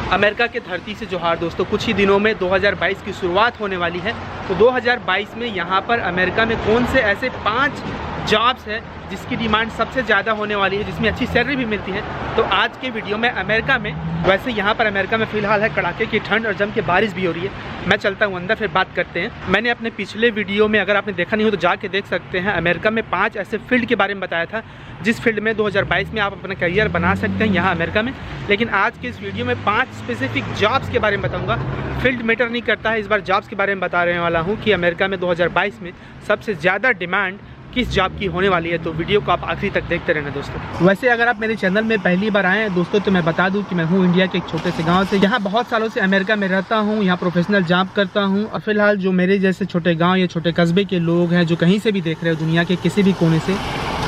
America के धरती से जोहार दोस्तों। कुछ ही दिनों में 2022 की शुरुआत होने वाली है। तो 2022 में यहाँ पर अमेरिका में कौन से ऐसे 5 जॉब्स है जिसकी डिमांड सबसे ज़्यादा होने वाली है, जिसमें अच्छी सैलरी भी मिलती है। तो आज के वीडियो में अमेरिका में, वैसे यहाँ पर अमेरिका में फ़िलहाल है कड़ाके की ठंड और जम के बारिश भी हो रही है। मैं चलता हूँ अंदर, फिर बात करते हैं। मैंने अपने पिछले वीडियो में, अगर आपने देखा नहीं हो तो जाके देख सकते हैं, अमेरिका में 5 ऐसे फील्ड के बारे में बताया था जिस फील्ड में 2022 में आप अपना करियर बना सकते हैं यहाँ अमेरिका में। लेकिन आज के इस वीडियो में 5 स्पेसिफिक जॉब्स के बारे में बताऊँगा। फील्ड मैटर नहीं करता है, इस बार जॉब्स के बारे में बता रहने वाला हूँ कि अमेरिका में 2022 में सबसे ज़्यादा डिमांड किस जॉब की होने वाली है। तो वीडियो को आप आखिरी तक देखते रहना दोस्तों। वैसे अगर आप मेरे चैनल में पहली बार आए हैं दोस्तों, तो मैं बता दूं कि मैं हूं इंडिया के एक छोटे से गांव से। यहाँ बहुत सालों से अमेरिका में रहता हूं, यहाँ प्रोफेशनल जॉब करता हूं। और फिलहाल जो मेरे जैसे छोटे गांव या छोटे कस्बे के लोग हैं जो कहीं से भी देख रहे हो दुनिया के किसी भी कोने से,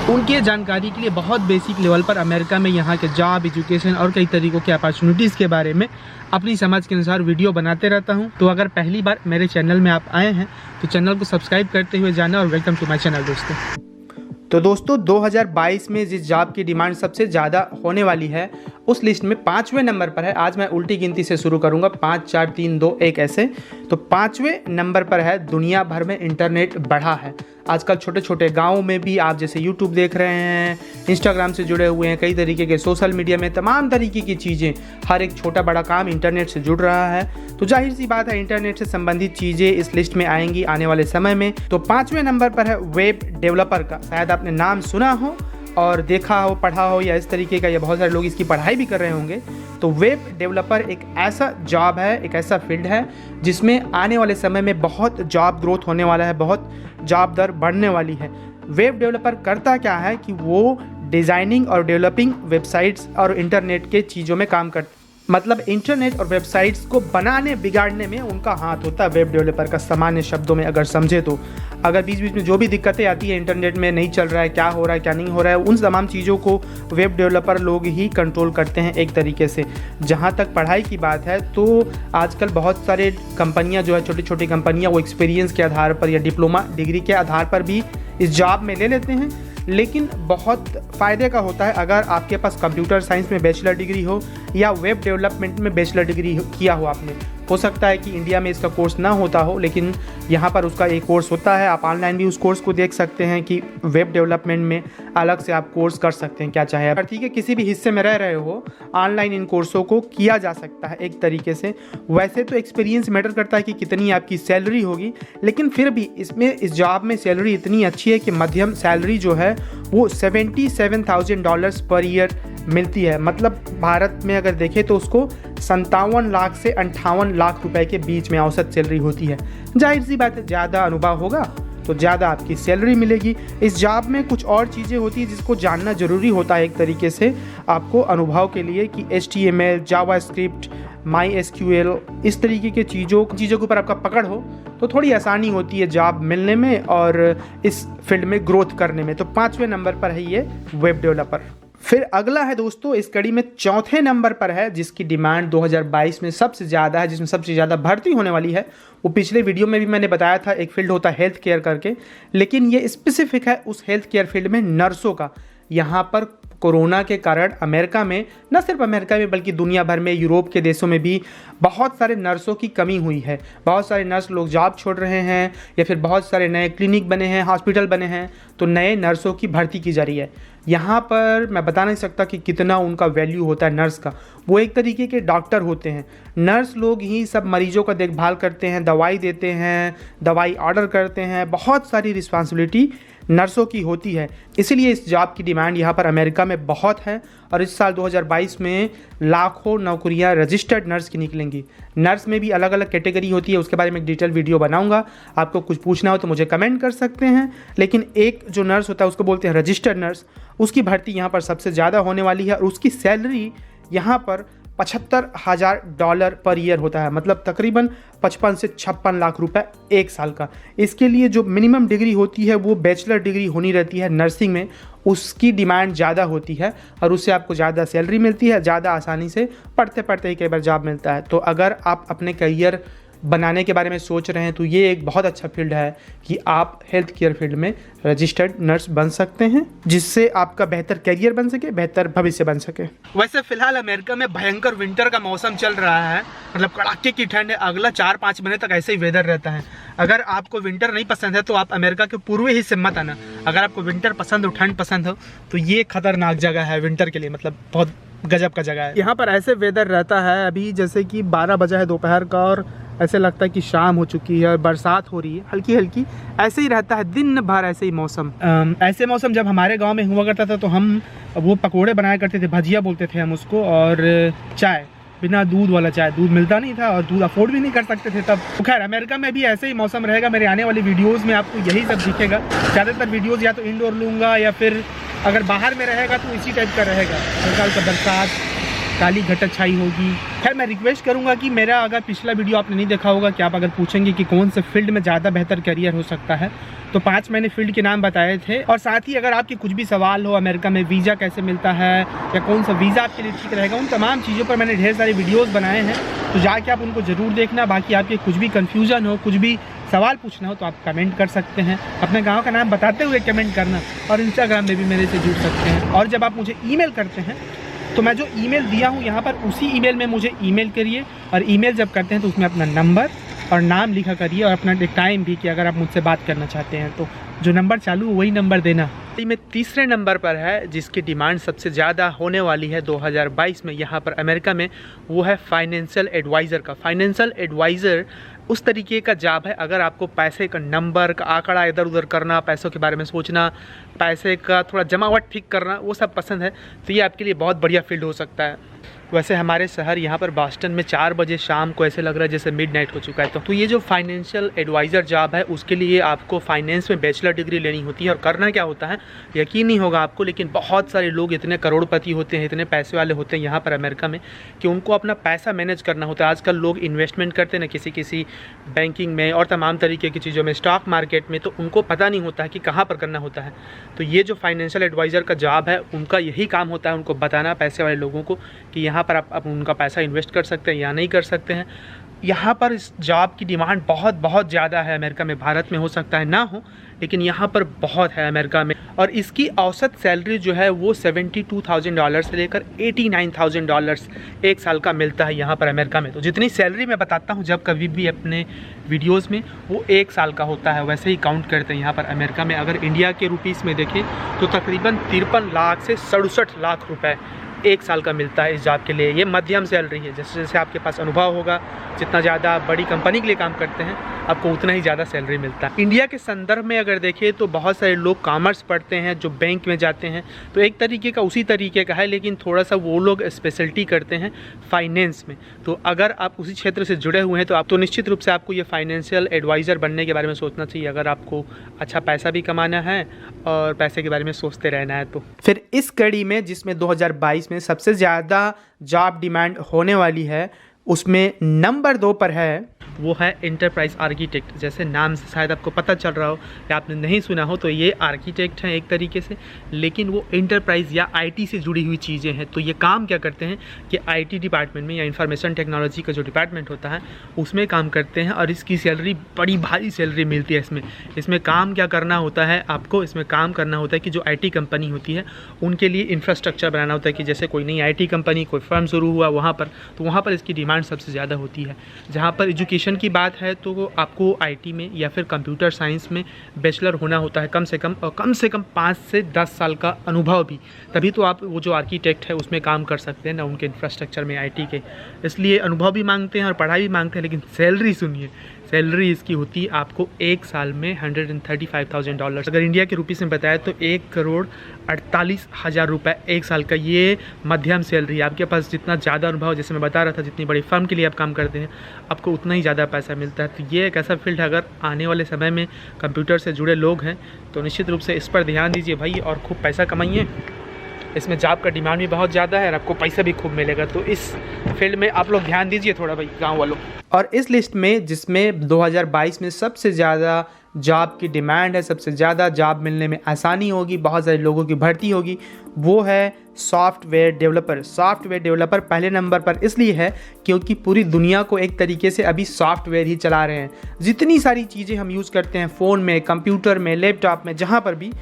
उनकी जानकारी के लिए बहुत बेसिक लेवल पर अमेरिका में यहाँ के जॉब, एजुकेशन और कई तरीक़ों के अपॉर्चुनिटीज़ के बारे में अपनी समझ के अनुसार वीडियो बनाते रहता हूँ। तो अगर पहली बार मेरे चैनल में आप आए हैं तो चैनल को सब्सक्राइब करते हुए जाना और वेलकम टू माई चैनल दोस्तों। तो दोस्तों 2022 में जिस जॉब की डिमांड सबसे ज़्यादा होने वाली है उस लिस्ट में 5वें नंबर पर है। आज मैं उल्टी गिनती से शुरू करूंगा, 5 4 3 2 1 ऐसे। तो 5वें नंबर पर है दुनिया भर में इंटरनेट बढ़ा है। आजकल छोटे छोटे गाँव में भी आप जैसे यूट्यूब देख रहे हैं, इंस्टाग्राम से जुड़े हुए हैं, कई तरीके के सोशल मीडिया में तमाम तरीके की चीज़ें, हर एक छोटा बड़ा काम इंटरनेट से जुड़ रहा है। तो जाहिर सी बात है इंटरनेट से संबंधित चीज़ें इस लिस्ट में आएंगी आने वाले समय में। तो 5वें नंबर पर है वेब डेवलपर का। शायद आपने नाम सुना हो और देखा हो, पढ़ा हो या इस तरीके का, या बहुत सारे लोग इसकी पढ़ाई भी कर रहे होंगे। तो वेब डेवलपर एक ऐसा जॉब है, एक ऐसा फील्ड है जिसमें आने वाले समय में बहुत जॉब ग्रोथ होने वाला है, बहुत जॉब दर बढ़ने वाली है। वेब डेवलपर करता क्या है कि वो डिज़ाइनिंग और डेवलपिंग वेबसाइट्स और इंटरनेट के चीज़ों में काम करता है। मतलब इंटरनेट और वेबसाइट्स को बनाने बिगाड़ने में उनका हाथ होता है वेब डेवलपर का, सामान्य शब्दों में अगर समझे तो। अगर बीच बीच में जो भी दिक्कतें आती है, इंटरनेट में नहीं चल रहा है, क्या हो रहा है क्या नहीं हो रहा है, उन तमाम चीज़ों को वेब डेवलपर लोग ही कंट्रोल करते हैं एक तरीके से। जहाँ तक पढ़ाई की बात है तो आजकल बहुत सारे कंपनियाँ जो है, छोटी छोटी कंपनियाँ, वो एक्सपीरियंस के आधार पर या डिप्लोमा डिग्री के आधार पर भी इस जॉब में ले लेते हैं। लेकिन बहुत फ़ायदे का होता है अगर आपके पास कंप्यूटर साइंस में बैचलर डिग्री हो या वेब डेवलपमेंट में बैचलर डिग्री किया हो आपने। हो सकता है कि इंडिया में इसका कोर्स ना होता हो, लेकिन यहाँ पर उसका एक कोर्स होता है। आप ऑनलाइन भी उस कोर्स को देख सकते हैं कि वेब डेवलपमेंट में अलग से आप कोर्स कर सकते हैं, क्या चाहे। अगर ठीक है किसी भी हिस्से में रह रहे हो, ऑनलाइन इन कोर्सों को किया जा सकता है एक तरीके से। वैसे तो एक्सपीरियंस मैटर करता है कि कितनी आपकी सैलरी होगी, लेकिन फिर भी इसमें इस जॉब में सैलरी इतनी अच्छी है कि मध्यम सैलरी जो है वो $77,000 पर ईयर मिलती है। मतलब भारत में अगर देखें तो उसको 57 लाख से 58 लाख रुपए के बीच में औसत सैलरी होती है। जाहिर सी बात है ज़्यादा अनुभव होगा तो ज़्यादा आपकी सैलरी मिलेगी। इस जॉब में कुछ और चीज़ें होती है जिसको जानना ज़रूरी होता है एक तरीके से आपको अनुभव के लिए, कि HTML, जावास्क्रिप्ट, MySQL, इस तरीके के चीज़ों के ऊपर आपका पकड़ हो तो थोड़ी आसानी होती है जॉब मिलने में और इस फील्ड में ग्रोथ करने में। तो 5वें नंबर पर है ये वेब डेवलपर। फिर अगला है दोस्तों इस कड़ी में 4थे नंबर पर है जिसकी डिमांड 2022 में सबसे ज़्यादा है, जिसमें सबसे ज़्यादा भर्ती होने वाली है। वो पिछले वीडियो में भी मैंने बताया था, एक फील्ड होता है हेल्थ केयर करके, लेकिन ये स्पेसिफिक है उस हेल्थ केयर फील्ड में नर्सों का। यहाँ पर कोरोना के कारण अमेरिका में, न सिर्फ अमेरिका में बल्कि दुनिया भर में, यूरोप के देशों में भी बहुत सारे नर्सों की कमी हुई है। बहुत सारे नर्स लोग जॉब छोड़ रहे हैं या फिर बहुत सारे नए क्लिनिक बने हैं, हॉस्पिटल बने हैं, तो नए नर्सों की भर्ती की जा रही है। यहाँ पर मैं बता नहीं सकता कि कितना उनका वैल्यू होता है नर्स का। वो एक तरीके के डॉक्टर होते हैं। नर्स लोग ही सब मरीजों का देखभाल करते हैं, दवाई देते हैं, दवाई ऑर्डर करते हैं, बहुत सारी रिस्पॉन्सिबिलिटी नर्सों की होती है। इसीलिए इस जॉब की डिमांड यहाँ पर अमेरिका में बहुत है और इस साल 2022 में लाखों नौकरियाँ रजिस्टर्ड नर्स की निकलेंगी। नर्स में भी अलग अलग कैटेगरी होती है, उसके बारे में एक डिटेल वीडियो बनाऊंगा। आपको कुछ पूछना हो तो मुझे कमेंट कर सकते हैं। लेकिन एक जो नर्स होता है उसको बोलते हैं रजिस्टर्ड नर्स, उसकी भर्ती यहाँ पर सबसे ज़्यादा होने वाली है और उसकी सैलरी यहाँ पर $75,000 पर ईयर होता है। मतलब तकरीबन 55 से 56 लाख रुपए एक साल का। इसके लिए जो मिनिमम डिग्री होती है वो बैचलर डिग्री होनी रहती है नर्सिंग में, उसकी डिमांड ज़्यादा होती है और उससे आपको ज़्यादा सैलरी मिलती है, ज़्यादा आसानी से पढ़ते पढ़ते ही कई बार जॉब मिलता है। तो अगर आप अपने करियर बनाने के बारे में सोच रहे हैं तो ये एक बहुत अच्छा फील्ड है कि आप हेल्थ केयर फील्ड में रजिस्टर्ड नर्स बन सकते हैं, जिससे आपका बेहतर करियर बन सके, बेहतर भविष्य बन सके। वैसे फिलहाल अमेरिका में भयंकर विंटर का मौसम चल रहा है, मतलब कड़ाके की ठंड है। अगला 4-5 महीने तक ऐसे ही वेदर रहता है। अगर आपको विंटर नहीं पसंद है तो आप अमेरिका के पूर्वी हिस्से मत आना। अगर आपको विंटर पसंद हो, ठंड पसंद हो, तो ये खतरनाक जगह है विंटर के लिए, मतलब बहुत गजब का जगह है। यहाँ पर ऐसे वेदर रहता है अभी जैसे कि 12 बजा है दोपहर का और ऐसे लगता है कि शाम हो चुकी है, बरसात हो रही है हल्की हल्की, ऐसे ही रहता है दिन भर ऐसे ही मौसम। ऐसे मौसम जब हमारे गांव में हुआ करता था तो हम वो पकोड़े बनाया करते थे, भजिया बोलते थे हम उसको, और चाय, बिना दूध वाला चाय, दूध मिलता नहीं था और दूध अफोर्ड भी नहीं कर सकते थे तब। तो खैर अमेरिका में भी ऐसे ही मौसम रहेगा। मेरे आने वाली वीडियोज़ में आपको यही सब दिखेगा। ज़्यादातर वीडियोज़ या तो इंडोर लूँगा या फिर अगर बाहर में रहेगा तो इसी टाइप का रहेगा, हल्का हल्का बरसात, काली घटा छाई होगी। खैर मैं रिक्वेस्ट करूंगा कि मेरा अगर पिछला वीडियो आपने नहीं देखा होगा कि आप अगर पूछेंगे कि कौन से फील्ड में ज़्यादा बेहतर करियर हो सकता है, तो 5 मैंने फील्ड के नाम बताए थे। और साथ ही अगर आपके कुछ भी सवाल हो, अमेरिका में वीज़ा कैसे मिलता है या कौन सा वीज़ा आपके लिए ठीक रहेगा, उन तमाम चीज़ों पर मैंने ढेर सारे वीडियोज़ बनाए हैं, तो जाके आप उनको ज़रूर देखना। बाकी आपके कुछ भी कन्फ्यूज़न हो, कुछ भी सवाल पूछना हो तो आप कमेंट कर सकते हैं, अपने गाँव का नाम बताते हुए कमेंट करना, और इंस्टाग्राम में भी मेरे से जुड़ सकते हैं। और जब आप मुझे ईमेल करते हैं तो मैं जो ईमेल दिया हूँ यहाँ पर, उसी ईमेल में मुझे ईमेल करिए, और ईमेल जब करते हैं तो उसमें अपना नंबर और नाम लिखा करिए, और अपना टाइम भी कि अगर आप मुझसे बात करना चाहते हैं तो जो नंबर चालू वही नंबर देना। में तीसरे नंबर पर है जिसकी डिमांड सबसे ज़्यादा होने वाली है 2022 में यहाँ पर अमेरिका में, वो है फाइनेंशियल एडवाइज़र का। फाइनेंशियल एडवाइज़र उस तरीके का जॉब है, अगर आपको पैसे का नंबर का आंकड़ा इधर उधर करना, पैसों के बारे में सोचना, पैसे का थोड़ा जमावट ठीक करना, वो सब पसंद है तो ये आपके लिए बहुत बढ़िया फील्ड हो सकता है। वैसे हमारे शहर यहाँ पर बॉस्टन में 4 बजे शाम को ऐसे लग रहा है जैसे मिडनाइट हो चुका है। तो ये जो फाइनेंशियल एडवाइज़र जॉब है उसके लिए आपको फाइनेंस में बैचलर डिग्री लेनी होती है। और करना क्या होता है यकीन नहीं होगा आपको, लेकिन बहुत सारे लोग इतने करोड़पति होते हैं, इतने पैसे वाले होते हैं यहाँ पर अमेरिका में कि उनको अपना पैसा मैनेज करना होता है। आजकल लोग इन्वेस्टमेंट करते हैं ना किसी बैंकिंग में और तमाम तरीके की चीज़ों में, स्टॉक मार्केट में, तो उनको पता नहीं होता है कि कहाँ पर करना होता है। तो ये जो फाइनेंशियल एडवाइज़र का जॉब है उनका यही काम होता है, उनको बताना पैसे वाले लोगों को कि यहाँ पर आप उनका पैसा इन्वेस्ट कर सकते हैं या नहीं कर सकते हैं। यहाँ पर इस जॉब की डिमांड बहुत ज़्यादा है अमेरिका में। भारत में हो सकता है ना हो, लेकिन यहाँ पर बहुत है अमेरिका में। और इसकी औसत सैलरी जो है वो $72,000 से लेकर $89,000 एक साल का मिलता है यहाँ पर अमेरिका में। तो जितनी सैलरी मैं बताता हूँ जब कभी भी अपने वीडियोस में, वो एक साल का होता है, वैसे ही काउंट करते हैं यहाँ पर अमेरिका में। अगर इंडिया के रुपीस में देखें तो तकरीबन 53 लाख से 67 लाख रुपए एक साल का मिलता है इस जॉब के लिए। ये मध्यम सैलरी है। जैसे जैसे आपके पास अनुभव होगा, जितना ज़्यादा बड़ी कंपनी के लिए काम करते हैं, आपको उतना ही ज़्यादा सैलरी मिलता है। इंडिया के संदर्भ में अगर देखें तो बहुत सारे लोग कॉमर्स पढ़ते हैं जो बैंक में जाते हैं, तो एक तरीके का उसी तरीके का है, लेकिन थोड़ा सा वो लोग स्पेशलिटी करते हैं फाइनेंस में। तो अगर आप उसी क्षेत्र से जुड़े हुए हैं तो आप तो निश्चित रूप से आपको ये फाइनेंशियल एडवाइज़र बनने के बारे में सोचना चाहिए, अगर आपको अच्छा पैसा भी कमाना है और पैसे के बारे में सोचते रहना है। तो फिर इस कड़ी में जिसमें 2022 में सबसे ज़्यादा जॉब डिमांड होने वाली है, उसमें नंबर 2 पर है, वो है एंटरप्राइज आर्किटेक्ट। जैसे नाम से शायद आपको पता चल रहा हो या आपने नहीं सुना हो, तो ये आर्किटेक्ट हैं एक तरीके से, लेकिन वो एंटरप्राइज या आईटी से जुड़ी हुई चीज़ें हैं। तो ये काम क्या करते हैं कि आईटी डिपार्टमेंट में या इंफॉर्मेशन टेक्नोलॉजी का जो डिपार्टमेंट होता है उसमें काम करते हैं, और इसकी सैलरी बड़ी भारी सैलरी मिलती है। इसमें काम क्या करना होता है आपको, इसमें काम करना होता है कि जो आई कंपनी होती है उनके लिए इंफ्रास्ट्रक्चर बनाना होता है, कि जैसे कोई नई आई कंपनी, कोई फर्म शुरू हुआ वहाँ पर, तो वहाँ पर इसकी डिमांड सबसे ज़्यादा होती है। जहाँ पर एजुकेशन की बात है तो आपको आईटी में या फिर कंप्यूटर साइंस में बैचलर होना होता है कम से कम, और कम से कम 5 से 10 साल का अनुभव भी, तभी तो आप वो जो आर्किटेक्ट है उसमें काम कर सकते हैं ना, उनके इंफ्रास्ट्रक्चर में आईटी के। इसलिए अनुभव भी मांगते हैं और पढ़ाई भी मांगते हैं, लेकिन सैलरी सुनिए, सैलरी इसकी होती है आपको एक साल में $135,000। अगर इंडिया के रुपीस में बताया तो 1,48,00,000 रुपये एक साल का, ये मध्यम सैलरी। आपके पास जितना ज़्यादा अनुभव, जैसे मैं बता रहा था, जितनी बड़ी फर्म के लिए आप काम करते हैं आपको उतना ही ज़्यादा पैसा मिलता है। तो ये एक ऐसा फील्ड है, अगर आने वाले समय में कंप्यूटर से जुड़े लोग हैं तो निश्चित रूप से इस पर ध्यान दीजिए भाई, और खूब पैसा कमाइए। इसमें जॉब का डिमांड भी बहुत ज़्यादा है और आपको पैसा भी खूब मिलेगा। तो इस फील्ड में आप लोग ध्यान दीजिए थोड़ा भाई, गांव वालों। और इस लिस्ट में जिसमें 2022 में सबसे ज़्यादा जॉब की डिमांड है, सबसे ज़्यादा जॉब मिलने में आसानी होगी, बहुत सारे लोगों की भर्ती होगी, वो है सॉफ्टवेयर डेवलपर। सॉफ्टवेयर डेवलपर पहले नंबर पर इसलिए है क्योंकि पूरी दुनिया को एक तरीके से अभी सॉफ्टवेयर ही चला रहे हैं। जितनी सारी चीज़ें हम यूज़ करते हैं फ़ोन में, कंप्यूटर में, लैपटॉप में, जहाँ पर भी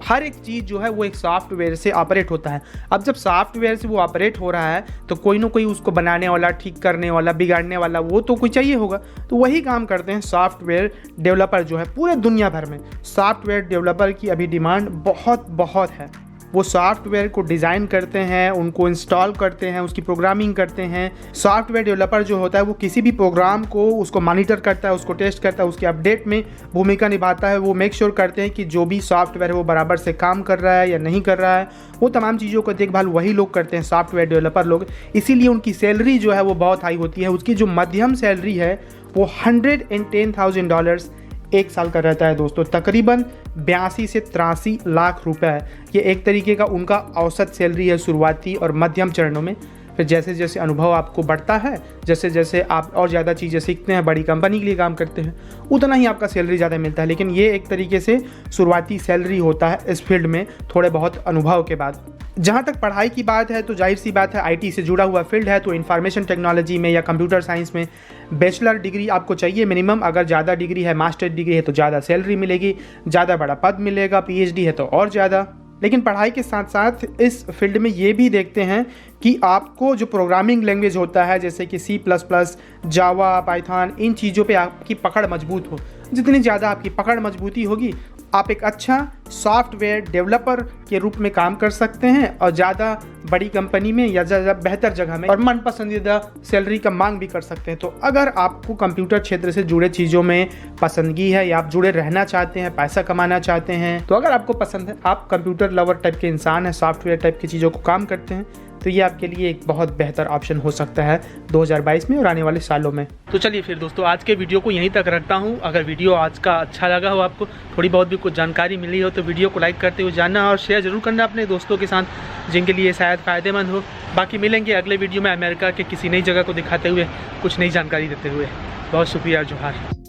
हर एक चीज़ जो है वो एक सॉफ्टवेयर से ऑपरेट होता है। अब जब सॉफ्टवेयर से वो ऑपरेट हो रहा है तो कोई ना कोई उसको बनाने वाला, ठीक करने वाला, बिगाड़ने वाला वो तो कोई चाहिए होगा। तो वही काम करते हैं सॉफ्टवेयर डेवलपर जो है पूरे दुनिया भर में। सॉफ्टवेयर डेवलपर की अभी डिमांड बहुत है। वो सॉफ्टवेयर को डिज़ाइन करते हैं, उनको इंस्टॉल करते हैं, उसकी प्रोग्रामिंग करते हैं। सॉफ्टवेयर डेवलपर जो होता है वो किसी भी प्रोग्राम को उसको मॉनिटर करता है, उसको टेस्ट करता है, उसके अपडेट में भूमिका निभाता है। वो मेक श्योर करते हैं कि जो भी सॉफ्टवेयर है वो बराबर से काम कर रहा है या नहीं कर रहा है। वो तमाम चीज़ों को देखभाल वही लोग करते हैं, सॉफ्टवेयर डेवलपर लोग। इसीलिए उनकी सैलरी जो है वो बहुत हाई होती है। उसकी जो मध्यम सैलरी है वो $110,000 एक साल का रहता है दोस्तों, तकरीबन 82 से 83 लाख रुपए है। ये एक तरीके का उनका औसत सैलरी है शुरुआती और मध्यम चरणों में। फिर जैसे जैसे अनुभव आपको बढ़ता है, जैसे जैसे आप और ज़्यादा चीज़ें सीखते हैं, बड़ी कंपनी के लिए काम करते हैं, उतना ही आपका सैलरी ज़्यादा मिलता है। लेकिन ये एक तरीके से शुरुआती सैलरी होता है इस फील्ड में थोड़े बहुत अनुभव के बाद। जहाँ तक पढ़ाई की बात है तो जाहिर सी बात है IT से जुड़ा हुआ फील्ड है, तो इंफॉर्मेशन टेक्नोलॉजी में या कंप्यूटर साइंस में बैचलर डिग्री आपको चाहिए मिनिमम। अगर ज़्यादा डिग्री है, मास्टर डिग्री है तो ज़्यादा सैलरी मिलेगी, ज़्यादा बड़ा पद मिलेगा। PhD है तो और ज़्यादा। लेकिन पढ़ाई के साथ साथ इस फील्ड में ये भी देखते हैं कि आपको जो प्रोग्रामिंग लैंग्वेज होता है जैसे कि C++, जावा, पाइथन, इन चीज़ों पे आपकी पकड़ मजबूत हो। जितनी ज़्यादा आपकी पकड़ मजबूती होगी आप एक अच्छा सॉफ्टवेयर डेवलपर के रूप में काम कर सकते हैं और ज़्यादा बड़ी कंपनी में या ज़्यादा बेहतर जगह में और मन पसंदीदा सैलरी का मांग भी कर सकते हैं। तो अगर आपको कंप्यूटर क्षेत्र से जुड़े चीज़ों में पसंदगी है या आप जुड़े रहना चाहते हैं, पैसा कमाना चाहते हैं, तो अगर आपको पसंद है, आप कंप्यूटर लवर टाइप के इंसान हैं, सॉफ्टवेयर टाइप की चीज़ों को काम करते हैं, तो ये आपके लिए एक बहुत बेहतर ऑप्शन हो सकता है 2022 में और आने वाले सालों में। तो चलिए फिर दोस्तों आज के वीडियो को यहीं तक रखता हूँ। अगर वीडियो आज का अच्छा लगा हो, आपको थोड़ी बहुत भी कुछ जानकारी मिली हो, तो वीडियो को लाइक करते हुए जानना और शेयर ज़रूर करना अपने दोस्तों के साथ जिनके लिए शायद फ़ायदेमंद हो। बाकी मिलेंगे अगले वीडियो में अमेरिका के किसी नई जगह को दिखाते हुए, कुछ नई जानकारी देते हुए। बहुत शुक्रिया, जोहार।